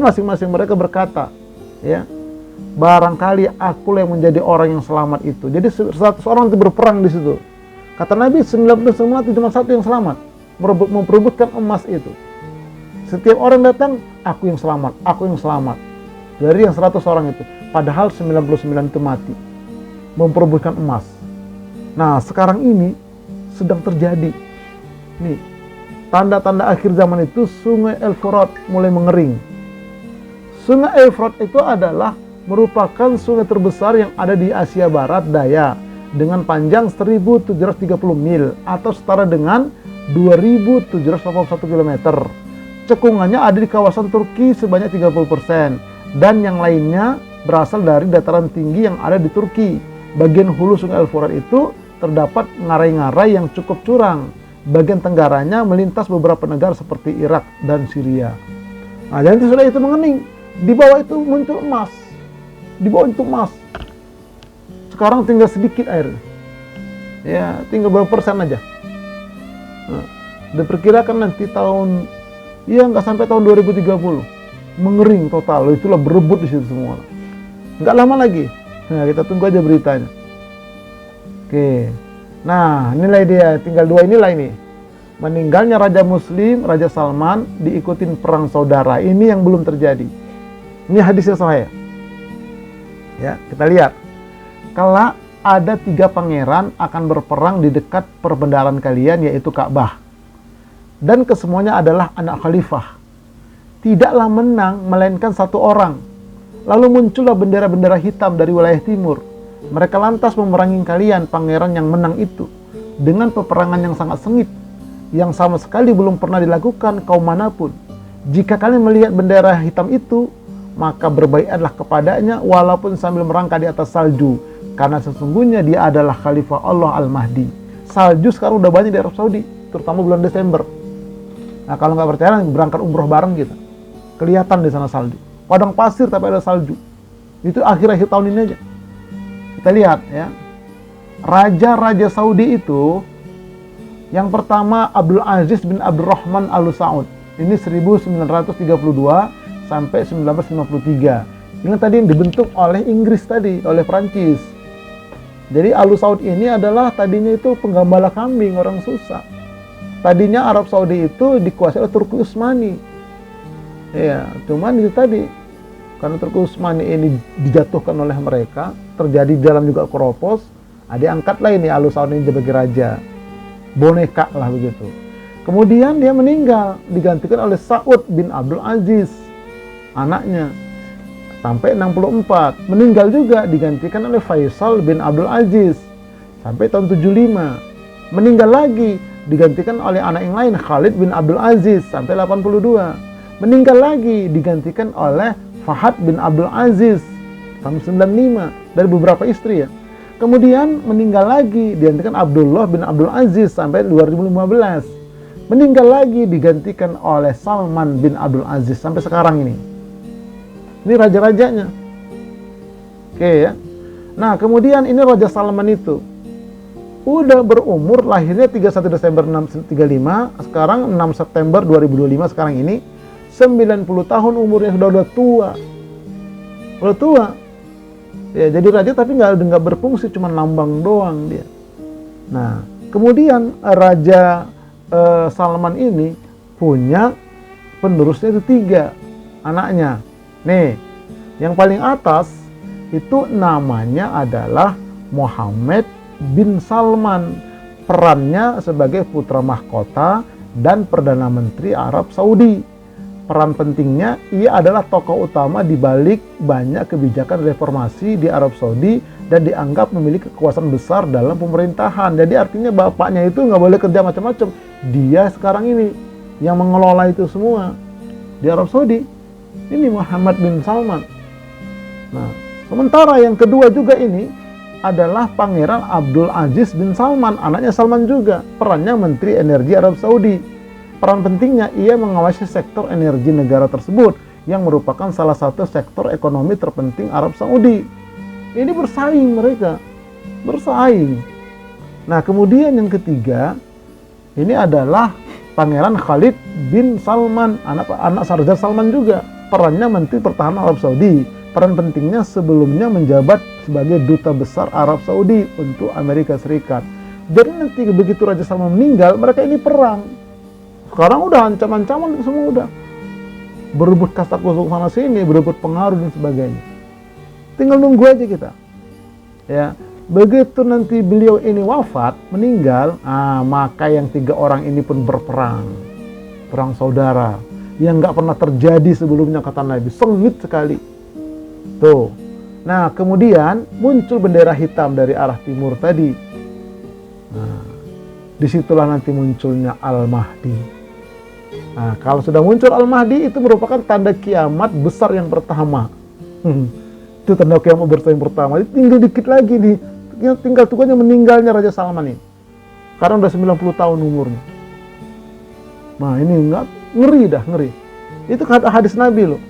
masing-masing mereka berkata, ya, barangkali aku yang menjadi orang yang selamat itu. Jadi 100 orang itu berperang di situ. Kata Nabi, 99 mati, cuma satu yang selamat, memperebutkan emas itu. Setiap orang datang, aku yang selamat, aku yang selamat. Dari yang 100 orang itu, padahal 99 itu mati, memperebutkan emas. Nah, sekarang ini sedang terjadi. Nih, tanda-tanda akhir zaman itu sungai Al-Furat mulai mengering. Sungai Efrat itu adalah merupakan sungai terbesar yang ada di Asia Barat Daya dengan panjang 1.730 mil atau setara dengan 2.781 km. Cekungannya ada di kawasan Turki sebanyak 30% dan yang lainnya berasal dari dataran tinggi yang ada di Turki. Bagian hulu Sungai Al-Furat itu terdapat ngarai-ngarai yang cukup curang. Bagian tenggaranya melintas beberapa negara seperti Irak dan Syria. Nah, jadi sudah itu mengening. Di bawah itu muncul emas. Di bawah itu emas. Sekarang tinggal sedikit air. Ya, tinggal berapa persen aja. Nah, diperkirakan nanti nggak sampai tahun 2030 mengering total. Itulah berebut di situ semua. Nggak lama lagi. Nah, kita tunggu aja beritanya. Oke. Nah, nilai dia tinggal dua inilah ini. Meninggalnya Raja Muslim, Raja Salman, diikutin perang saudara. Ini yang belum terjadi. Ini hadisnya sahih. Ya, kita lihat. Kala ada 3 pangeran akan berperang di dekat perbendaharaan kalian, yaitu Ka'bah. Dan kesemuanya adalah anak khalifah. Tidaklah menang melainkan 1 orang. Lalu muncullah bendera-bendera hitam dari wilayah timur. Mereka lantas memerangi kalian, pangeran yang menang itu, dengan peperangan yang sangat sengit, yang sama sekali belum pernah dilakukan kaum manapun. Jika kalian melihat bendera hitam itu, maka berbaiatlah kepadanya walaupun sambil merangkak di atas salju, karena sesungguhnya dia adalah Khalifah Allah Al-Mahdi. Salju sekarang udah banyak di Arab Saudi, terutama bulan Desember. Nah, kalau nggak percaya, berangkat umroh bareng kita. Kelihatan di sana salju. Padang pasir tapi ada salju. Itu akhir-akhir tahun ini aja. Kita lihat ya. Raja-raja Saudi itu, yang pertama Abdul Aziz bin Abdurrahman Al Saud. Ini 1932 sampai 1953. Ini tadi yang dibentuk oleh Inggris tadi, oleh Prancis. Jadi Al Saud ini adalah tadinya itu penggembala kambing, orang susah. Tadinya Arab Saudi itu dikuasai oleh Turki Utsmani. Ya, cuman itu tadi, karena Turki Utsmani ini dijatuhkan oleh mereka, terjadi di dalam juga keropos, diangkatlah ini Al Saud ini sebagai raja. Boneka lah begitu. Kemudian dia meninggal, digantikan oleh Saud bin Abdul Aziz, anaknya, sampai 64. Meninggal juga, digantikan oleh Faisal bin Abdul Aziz, sampai tahun 75. Meninggal lagi, digantikan oleh anak yang lain, Khalid bin Abdul Aziz, sampai 82. Meninggal lagi, digantikan oleh Fahad bin Abdul Aziz, tahun 95, dari beberapa istri ya. Kemudian meninggal lagi, digantikan Abdullah bin Abdul Aziz sampai 2015. Meninggal lagi, digantikan oleh Salman bin Abdul Aziz sampai sekarang ini. Ini raja-rajanya. Oke ya. Nah, kemudian ini Raja Salman itu udah berumur, lahirnya 31 Desember 1935, sekarang 6 September 2025 sekarang ini 90 tahun umurnya, sudah tua. Udah tua. Ya, jadi raja tapi nggak berfungsi, cuma lambang doang dia. Nah, kemudian Raja Salman ini punya penerusnya itu 3 anaknya. Nih, yang paling atas itu namanya adalah Muhammad bin Salman. Perannya sebagai putra mahkota dan Perdana Menteri Arab Saudi. Peran pentingnya, ia adalah tokoh utama di balik banyak kebijakan reformasi di Arab Saudi dan dianggap memiliki kekuasaan besar dalam pemerintahan. Jadi artinya bapaknya itu nggak boleh kerja macam-macam. Dia sekarang ini yang mengelola itu semua di Arab Saudi. Ini Muhammad bin Salman. Nah, sementara yang kedua juga ini adalah Pangeran Abdul Aziz bin Salman, anaknya Salman juga. Perannya Menteri Energi Arab Saudi. Peran pentingnya, ia mengawasi sektor energi negara tersebut yang merupakan salah satu sektor ekonomi terpenting Arab Saudi. Ini bersaing mereka, bersaing. Nah, kemudian yang ketiga, ini adalah Pangeran Khalid bin Salman, anak Raja Salman juga. Perannya Menteri Pertahanan Arab Saudi. Peran pentingnya sebelumnya menjabat sebagai Duta Besar Arab Saudi untuk Amerika Serikat. Jadi nanti begitu Raja Salman meninggal, mereka ini perang. Sekarang udah ancam-ancaman semua, udah berebut kasta kusuk sana sini, berebut pengaruh dan sebagainya. Tinggal nunggu aja kita. Ya, begitu nanti beliau ini wafat, meninggal, maka yang 3 orang ini pun berperang, perang saudara. yang nggak pernah terjadi sebelumnya, kata Nabi. Sengit sekali. Tuh. Nah, kemudian muncul bendera hitam dari arah timur tadi. Nah, disitulah nanti munculnya Al-Mahdi. Nah, kalau sudah muncul Al-Mahdi, itu merupakan tanda kiamat besar yang pertama. Itu tanda kiamat besar yang pertama. Tinggal dikit lagi nih. Tinggal tunggunya meninggalnya Raja Salman ini. Sekarang udah 90 tahun umurnya. Nah, ini enggak ngeri dah, ngeri. Itu kata hadis Nabi loh.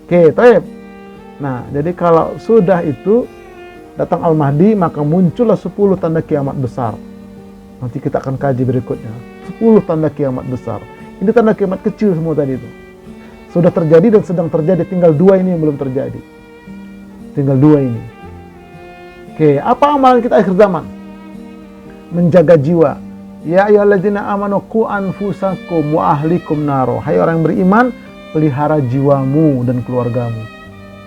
Oke, taib. Nah, jadi kalau sudah itu datang Al-Mahdi, maka muncullah 10 tanda kiamat besar. Nanti kita akan kaji berikutnya. 10 tanda kiamat besar. Ini tanda kiamat kecil semua tadi itu. Sudah terjadi dan sedang terjadi, tinggal 2 ini yang belum terjadi. Tinggal 2 ini. Oke, apa amalan kita akhir zaman? Menjaga jiwa. Ya ayyuhalladzina amanu qu anfusakum wa ahlikum naro. Hai orang yang beriman, pelihara jiwamu dan keluargamu.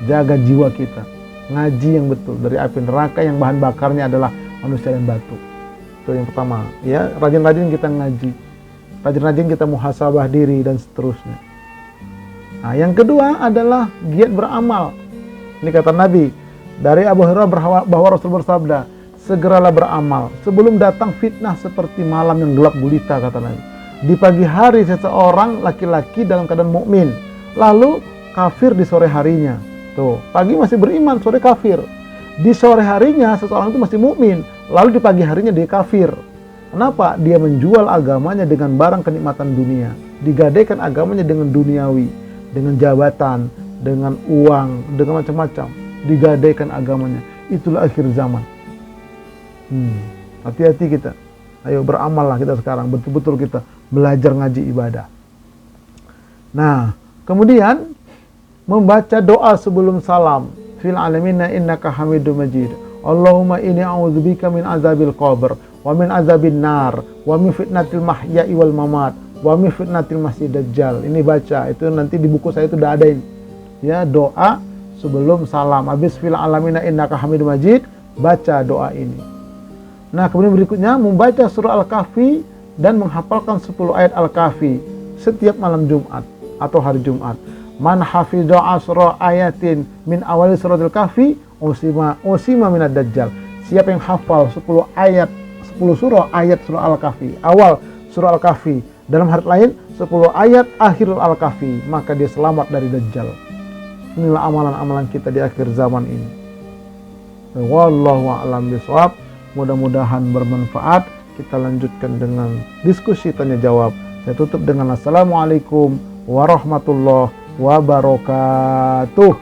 Jaga jiwa kita. Ngaji yang betul dari api neraka yang bahan bakarnya adalah manusia dan batu. Itu yang pertama. Ya, rajin-rajin kita ngaji. Rajin-rajin kita muhasabah diri dan seterusnya. Nah, yang kedua adalah giat beramal. Ini kata Nabi dari Abu Hurairah bahwa Rasul bersabda, segeralah beramal sebelum datang fitnah seperti malam yang gelap gulita, kata Nabi. Di pagi hari seseorang laki-laki dalam keadaan mukmin, lalu kafir di sore harinya. Tuh, pagi masih beriman, sore kafir. Di sore harinya seseorang itu masih mukmin, lalu di pagi harinya dia kafir. Kenapa? Dia menjual agamanya dengan barang kenikmatan dunia, digadaikan agamanya dengan duniawi, dengan jabatan, dengan uang, dengan macam-macam, digadaikan agamanya. Itulah akhir zaman. Hati-hati kita. Ayo beramallah kita sekarang, betul-betul kita belajar ngaji ibadah. Nah, kemudian membaca doa sebelum salam. Fil alamina innaka hamidum majid. Allahumma inni a'udzubika min azabil qabr wa min azabin nar wa min fitnatil mahya'i wal mamat wa min fitnatil masih dajjal. Ini baca, itu nanti di buku saya itu udah ada ini. Ya, doa sebelum salam. Habis fil alamina innaka hamidum majid, baca doa ini. Nah, kemudian berikutnya membaca surah Al-Kahfi dan menghafalkan 10 ayat Al-Kahfi setiap malam Jumat atau hari Jumat. Man hafidha asra ayatin min awali surat Al-Kahfi usima minad dajjal. Siapa yang hafal 10 ayat, 10 surah ayat surah Al-Kahfi, awal surah Al-Kahfi, dalam hadits lain 10 ayat akhir Al-Kahfi, maka dia selamat dari dajjal. Inilah amalan-amalan kita di akhir zaman ini. Wallahu a'lam bishawab. Mudah-mudahan bermanfaat. Kita lanjutkan dengan diskusi tanya jawab. Saya tutup dengan assalamualaikum warahmatullahi wabarakatuh.